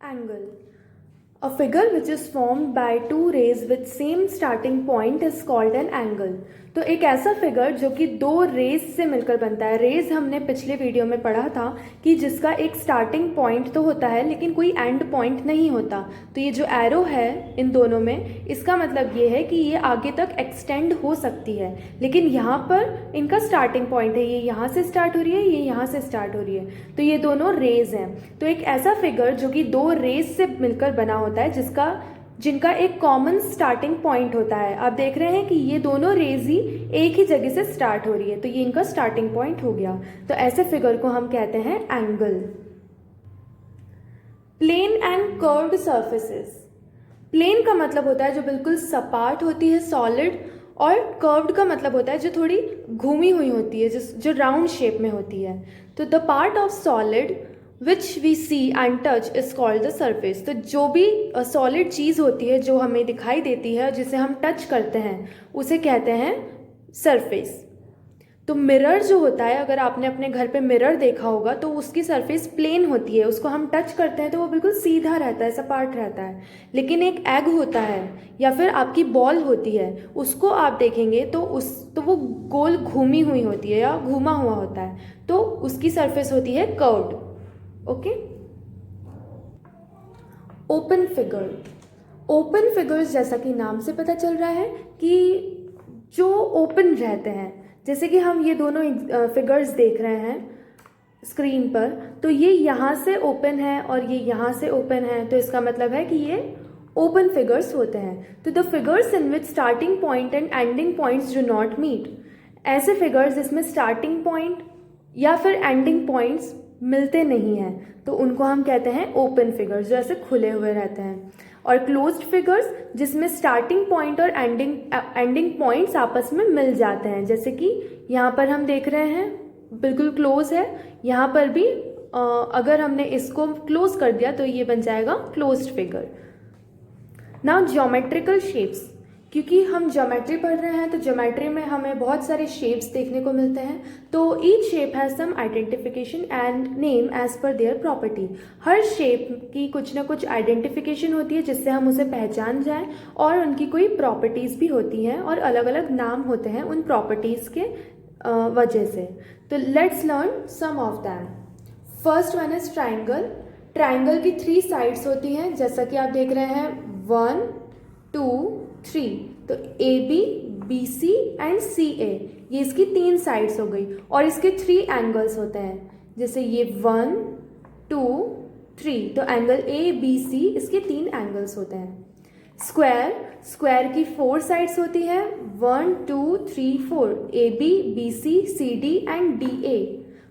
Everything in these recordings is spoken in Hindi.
Angle. A figure which is formed by two rays with same starting point is called an angle. तो एक ऐसा फिगर जो कि दो रेज से मिलकर बनता है. रेज हमने पिछले वीडियो में पढ़ा था कि जिसका एक स्टार्टिंग पॉइंट तो होता है लेकिन कोई एंड पॉइंट नहीं होता. तो ये जो एरो है इन दोनों में, इसका मतलब ये है कि ये आगे तक एक्सटेंड हो सकती है, लेकिन यहाँ पर इनका स्टार्टिंग पॉइंट है. ये यहाँ से स्टार्ट हो रही है, ये यहाँ से स्टार्ट हो रही है. तो ये दोनों रेज हैं. तो एक ऐसा फिगर जो कि दो रेज से मिलकर बना होता है जिनका एक कॉमन स्टार्टिंग पॉइंट होता है. आप देख रहे हैं कि ये दोनों रेज ही एक ही जगह से स्टार्ट हो रही है, तो ये इनका स्टार्टिंग पॉइंट हो गया. तो ऐसे फिगर को हम कहते हैं angle. Plane and curved surfaces. Plane का मतलब होता है जो बिल्कुल सपाट होती है, सॉलिड, और कर्व्ड का मतलब होता है जो थोड़ी घूमी हुई होती है, जो राउंड शेप में होती है. तो the part of solid which we see and touch is called the surface. तो जो भी सॉलिड चीज़ होती है जो हमें दिखाई देती है, जिसे हम टच करते हैं, उसे कहते हैं सरफेस. तो मिरर जो होता है, अगर आपने अपने घर पे मिरर देखा होगा तो उसकी सरफेस प्लेन होती है. उसको हम टच करते हैं तो वो बिल्कुल सीधा रहता है, सपाट रहता है. लेकिन एक एग होता है या फिर आपकी बॉल होती है, उसको आप देखेंगे तो वो गोल घूमी हुई होती है या घूमा हुआ होता है. तो उसकी सरफेस होती है curved. Okay. Open figure. Open figures, जैसा कि नाम से पता चल रहा है कि जो ओपन रहते हैं, जैसे कि हम ये दोनों फिगर्स देख रहे हैं स्क्रीन पर, तो ये यहाँ से ओपन है और ये यहाँ से ओपन है. तो इसका मतलब है कि ये ओपन फिगर्स होते हैं. तो the figures in which starting point and ending points do not meet. ऐसे फिगर्स जिसमें स्टार्टिंग पॉइंट या फिर एंडिंग पॉइंट्स मिलते नहीं हैं, तो उनको हम कहते हैं ओपन फिगर्स, जो ऐसे खुले हुए रहते हैं. और क्लोज्ड फिगर्स जिसमें स्टार्टिंग पॉइंट और एंडिंग पॉइंट्स आपस में मिल जाते हैं, जैसे कि यहाँ पर हम देख रहे हैं बिल्कुल क्लोज है. यहाँ पर भी अगर हमने इसको क्लोज कर दिया तो ये बन जाएगा closed figure. Now geometrical shapes. क्योंकि हम ज्योमेट्री पढ़ रहे हैं तो ज्योमेट्री में हमें बहुत सारे शेप्स देखने को मिलते हैं. तो each shape has some identification and name as per their property. हर शेप की कुछ ना कुछ आइडेंटिफिकेशन होती है जिससे हम उसे पहचान जाएं, और उनकी कोई प्रॉपर्टीज़ भी होती हैं और अलग अलग नाम होते हैं उन प्रॉपर्टीज़ के वजह से. तो let's learn some of them. First one is triangle. Triangle की 3 साइड्स होती हैं, जैसा कि आप देख रहे हैं 1 2 3. तो A B, B C and C A, ये इसकी 3 साइड्स हो गई. और इसके 3 एंगल्स होते हैं, जैसे ये 1 2 3. तो एंगल ए बी सी, इसके 3 एंगल्स होते हैं. स्क्वायर. स्क्वायर की 4 साइड्स होती हैं, 1 2 3 4. A B, B C, C D and D A.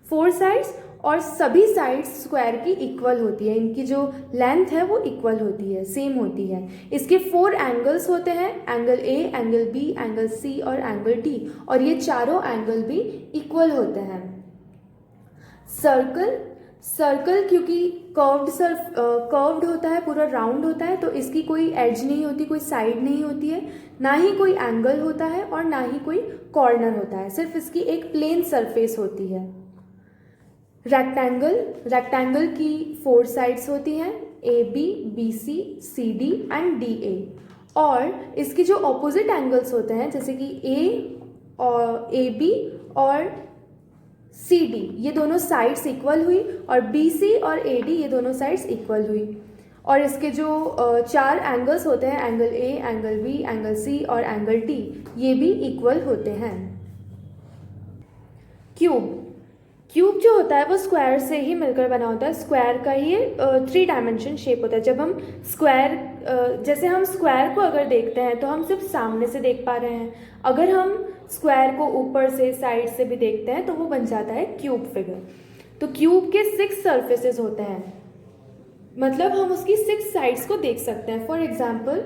4 sides, और सभी साइड्स स्क्वायर की इक्वल होती है. इनकी जो लेंथ है वो इक्वल होती है, सेम होती है. इसके 4 एंगल्स होते हैं, angle A, angle B, angle C और एंगल डी, और ये चारों एंगल भी इक्वल होते हैं. सर्कल. सर्कल क्योंकि कर्व्ड होता है, पूरा राउंड होता है, तो इसकी कोई एज नहीं होती, कोई साइड नहीं होती है, ना ही कोई एंगल होता है और ना ही कोई कॉर्नर होता है. सिर्फ इसकी एक प्लेन सरफेस होती है. रेक्टेंगल. रेक्टेंगल की 4 साइड्स होती हैं, A B, B C, C D and D A. और इसके जो ऑपोजिट एंगल्स होते हैं, जैसे कि ए बी और सी डी, ये दोनों साइड्स इक्वल हुई, और बी सी और ए डी, ये दोनों साइड्स इक्वल हुई. और इसके जो 4 एंगल्स होते हैं, angle A, angle B, angle C और एंगल डी, ये भी इक्वल होते हैं. क्यूब. क्यूब जो होता है वो स्क्वायर से ही मिलकर बना होता है. स्क्वायर का ही 3 डायमेंशन शेप होता है. जब हम जैसे हम स्क्वायर को अगर देखते हैं तो हम सिर्फ सामने से देख पा रहे हैं. अगर हम स्क्वायर को ऊपर से, साइड से भी देखते हैं तो वो बन जाता है क्यूब फिगर. तो क्यूब के 6 सर्फेसेस होते हैं, मतलब हम उसकी 6 साइड्स को देख सकते हैं. For example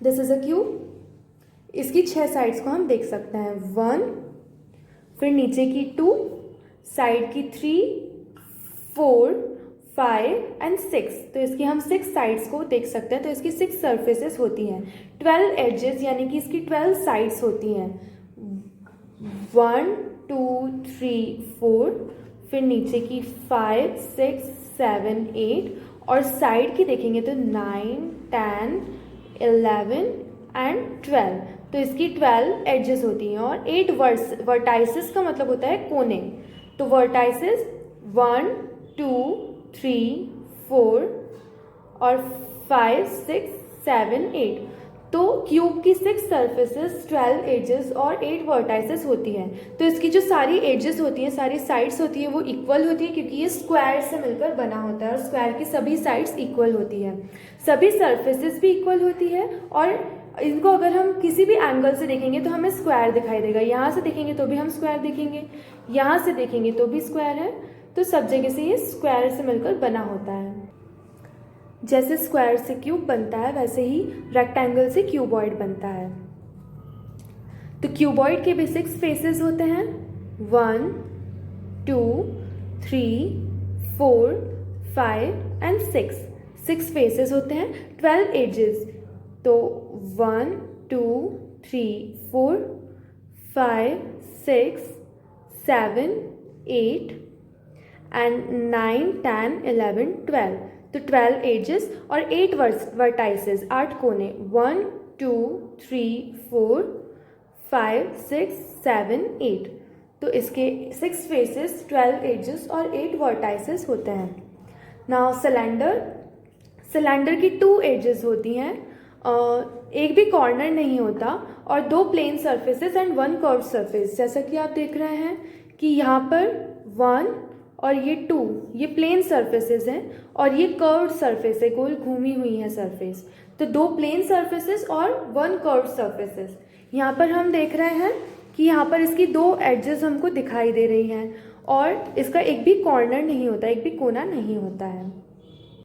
this is a cube. इसकी 6 साइड्स को हम देख सकते हैं, 1, फिर नीचे की 2, साइड की 3 4 5 एंड 6. तो इसकी हम 6 साइड्स को देख सकते हैं. तो इसकी 6 सर्फेसेस होती हैं. 12 एजेस, यानी कि इसकी 12 साइड्स होती हैं, 1 2 3 4, फिर नीचे की 5 6 7 8, और साइड की देखेंगे तो 9, 10, 11 एंड 12। तो इसकी 12 एजेस होती हैं और 8 वर्टाइसेस का मतलब होता है कोने। तो वर्टाइसेस 1, 2, 3, 4 और 5, 6, 7, 8। तो क्यूब की 6 सर्फेसेस, 12 एजेस और 8 वर्टाइसेस होती हैं। तो इसकी जो सारी एजेस होती हैं, सारी साइड्स होती है, वो इक्वल होती है क्योंकि ये स्क्वायर से मिलकर बना होता है और स्क्वायर की सभी साइड्स इक्वल होती है, सभी सर्फेसेस भी इक्वल होती है। और इनको अगर हम किसी भी एंगल से देखेंगे तो हमें स्क्वायर दिखाई देगा। यहाँ से देखेंगे तो भी हम स्क्वायर देखेंगे, यहाँ से देखेंगे तो भी स्क्वायर है। तो सब जगह से ये स्क्वायर से मिलकर बना होता है। जैसे स्क्वायर से क्यूब बनता है वैसे ही रेक्टेंगल से क्यूबॉइड बनता है। तो क्यूबॉइड के भी 6 फेसेस होते हैं, 1, 2, 3, 4, 5 एंड 6 फेसेस होते हैं, 12 एजेस। तो 1, 2, 3, 4, 5, 6, 7, 8 एंड 9, 10, 11, 12। तो 12 एजेस और 8 वर्टाइसेस, 8 कोने, 1, 2, 3, 4, 5, 6, 7, 8। तो इसके 6 फेसेस, 12 एजेस और 8 वर्टाइसेस होते हैं। नाउ सिलेंडर की 2 एजेस होती हैं, एक भी कॉर्नर नहीं होता और 2 plane surfaces and 1 curve surface. जैसा कि आप देख रहे हैं कि यहाँ पर 1 और ये 2 ये प्लेन सर्फेसेस हैं और ये कर्व्ड सरफेस है, गोल घूमी हुई है सरफेस। तो 2 प्लेन सर्फेसेस और 1 कर्व्ड सरफेसेस। यहाँ पर हम देख रहे हैं कि यहाँ पर इसकी 2 एजेस हमको दिखाई दे रही हैं और इसका एक भी कॉर्नर नहीं होता, एक भी कोना नहीं होता है।